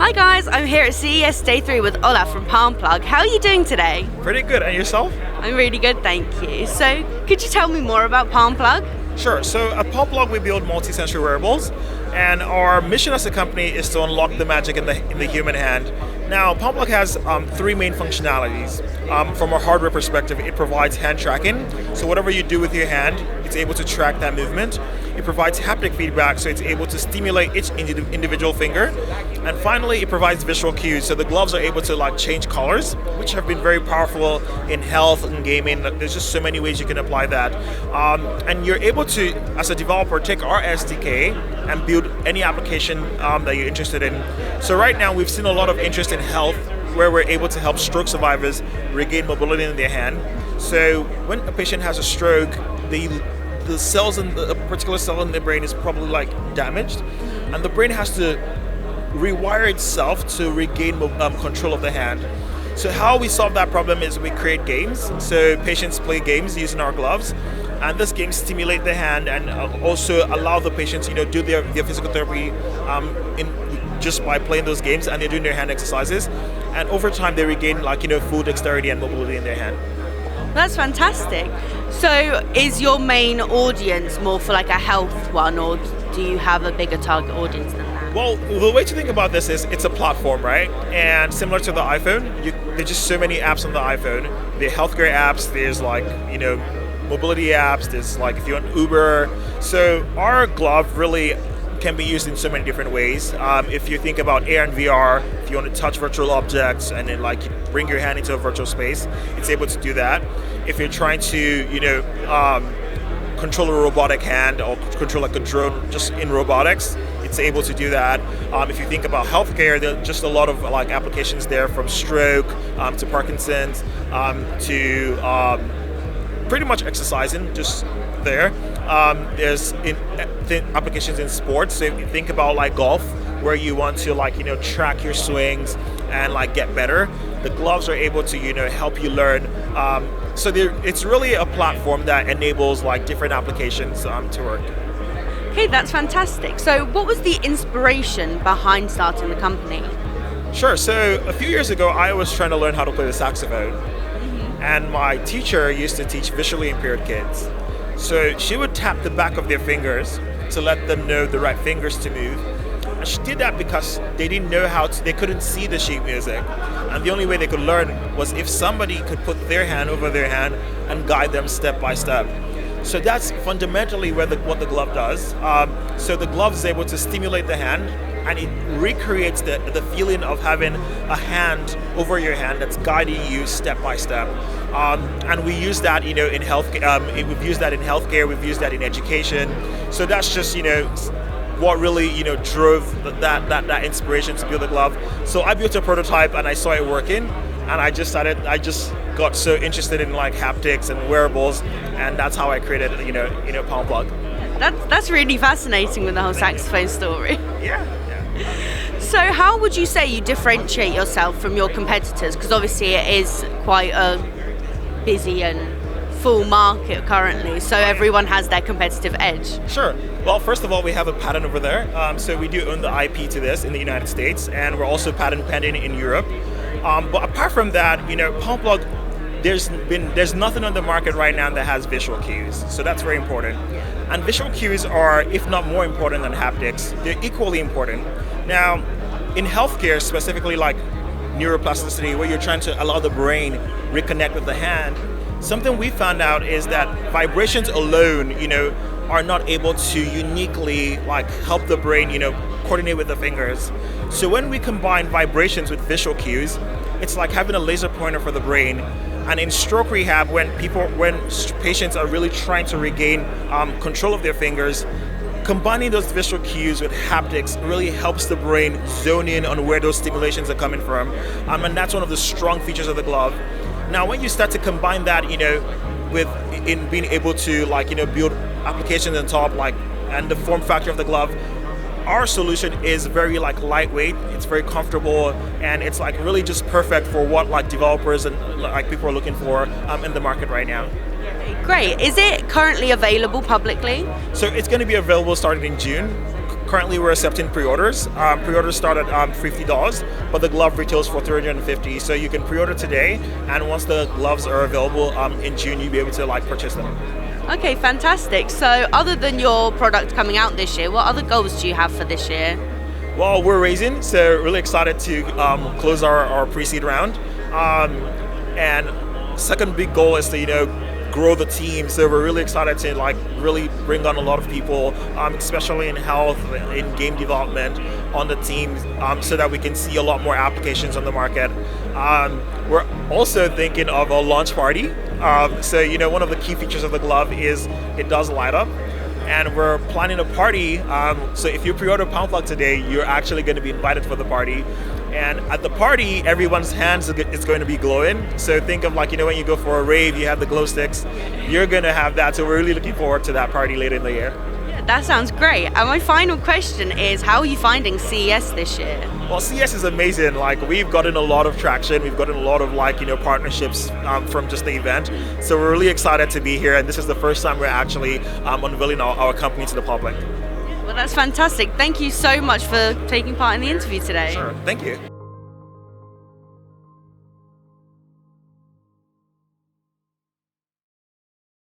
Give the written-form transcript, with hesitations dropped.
Hi guys, I'm here at CES Day 3 with Olaf from Palmplug. How are you doing today? Pretty good, and yourself? I'm really good, thank you. So, could you tell me more about Palmplug? Sure, so at Palmplug we build multi-sensory wearables, and our mission as a company is to unlock the magic in the human hand. Now, Palmplug has three main functionalities. From a hardware perspective, it provides hand tracking, so whatever you do with your hand, it's able to track that movement. It provides haptic feedback, so it's able to stimulate each individual finger. And finally, it provides visual cues, so the gloves are able to change colors, which have been very powerful in health and gaming. There's just so many ways you can apply that. And you're able to, as a developer, take our SDK and build any application that you're interested in. So right now, we've seen a lot of interest in health, where we're able to help stroke survivors regain mobility in their hand. So when a patient has a stroke, the cells in a particular cell in the brain is probably damaged, and the brain has to rewire itself to regain control of the hand. So how we solve that problem is we create games. So patients play games using our gloves, and these games stimulate the hand and also allow the patients, do their physical therapy just by playing those games, and they're doing their hand exercises. And over time, they regain full dexterity and mobility in their hand. That's fantastic. So is your main audience more for a health one, or do you have a bigger target audience than that? Well, the way to think about this is it's a platform, right? And similar to the iPhone, there's just so many apps on the iPhone. There are healthcare apps, there's mobility apps, there's if you're on Uber. So our glove really can be used in so many different ways. If you think about AR and VR, if you want to touch virtual objects and then bring your hand into a virtual space, it's able to do that. If you're trying to, control a robotic hand or control a drone just in robotics, it's able to do that. If you think about healthcare, there are just a lot of applications there, from stroke to Parkinson's to pretty much exercising just there. There's applications in sports. So if you think about golf, where you want to track your swings and get better, the gloves are able to help you learn. So it's really a platform that enables different applications to work. Okay, that's fantastic. So what was the inspiration behind starting the company? Sure. So a few years ago, I was trying to learn how to play the saxophone, and my teacher used to teach visually impaired kids. So she would tap the back of their fingers to let them know the right fingers to move. And she did that because they didn't know they couldn't see the sheet music. And the only way they could learn was if somebody could put their hand over their hand and guide them step by step. So that's fundamentally what the glove does. So the glove is able to stimulate the hand, and it recreates the feeling of having a hand over your hand that's guiding you step by step. And we use that, in health. We've used that in healthcare. We've used that in education. So that's just, what really, drove that inspiration to build the glove. So I built a prototype, and I saw it working, and I just got so interested in haptics and wearables, and that's how I created, Palmplug. That's really fascinating with the whole saxophone story. Yeah. So how would you say you differentiate yourself from your competitors? Because obviously it is quite a busy and full market currently, so everyone has their competitive edge. Sure. Well, first of all, we have a patent over there. So we do own the IP to this in the United States, and we're also patent pending in Europe. But apart from that, Palmplug, there's nothing on the market right now that has visual cues. So that's very important. And visual cues are, if not more important than haptics, they're equally important. Now, in healthcare, specifically neuroplasticity, where you're trying to allow the brain reconnect with the hand, something we found out is that vibrations alone, are not able to uniquely help the brain, coordinate with the fingers. So when we combine vibrations with visual cues, it's like having a laser pointer for the brain. And in stroke rehab, when patients are really trying to regain control of their fingers, combining those visual cues with haptics really helps the brain zone in on where those stimulations are coming from. And that's one of the strong features of the glove. Now, when you start to combine that, in being able to build applications on top, and the form factor of the glove, our solution is very lightweight, it's very comfortable, and it's really just perfect for what developers and people are looking for in the market right now. Great. Is it currently available publicly? So it's going to be available starting in June. Currently, we're accepting pre-orders. Pre-orders start at $50, but the glove retails for $350. So you can pre-order today, and once the gloves are available in June, you'll be able to purchase them. Okay, fantastic. So other than your product coming out this year, what other goals do you have for this year? Well, we're raising, so really excited to close our pre-seed round. And second big goal is to grow the team. So we're really excited to really bring on a lot of people, especially in health, in game development, on the team, so that we can see a lot more applications on the market. We're also thinking of a launch party. So one of the key features of the glove is it does light up. And we're planning a party, so if you pre-order Palmplug today, you're actually going to be invited for the party. And at the party, everyone's hands is going to be glowing. So think of when you go for a rave, you have the glow sticks. You're going to have that, so we're really looking forward to that party later in the year. Yeah, that sounds great. And my final question is, how are you finding CES this year? Well, CES is amazing. We've gotten a lot of traction. We've gotten a lot of partnerships from just the event. So we're really excited to be here, and this is the first time we're actually unveiling our company to the public. Well, that's fantastic. Thank you so much for taking part in the interview today. Sure. Thank you.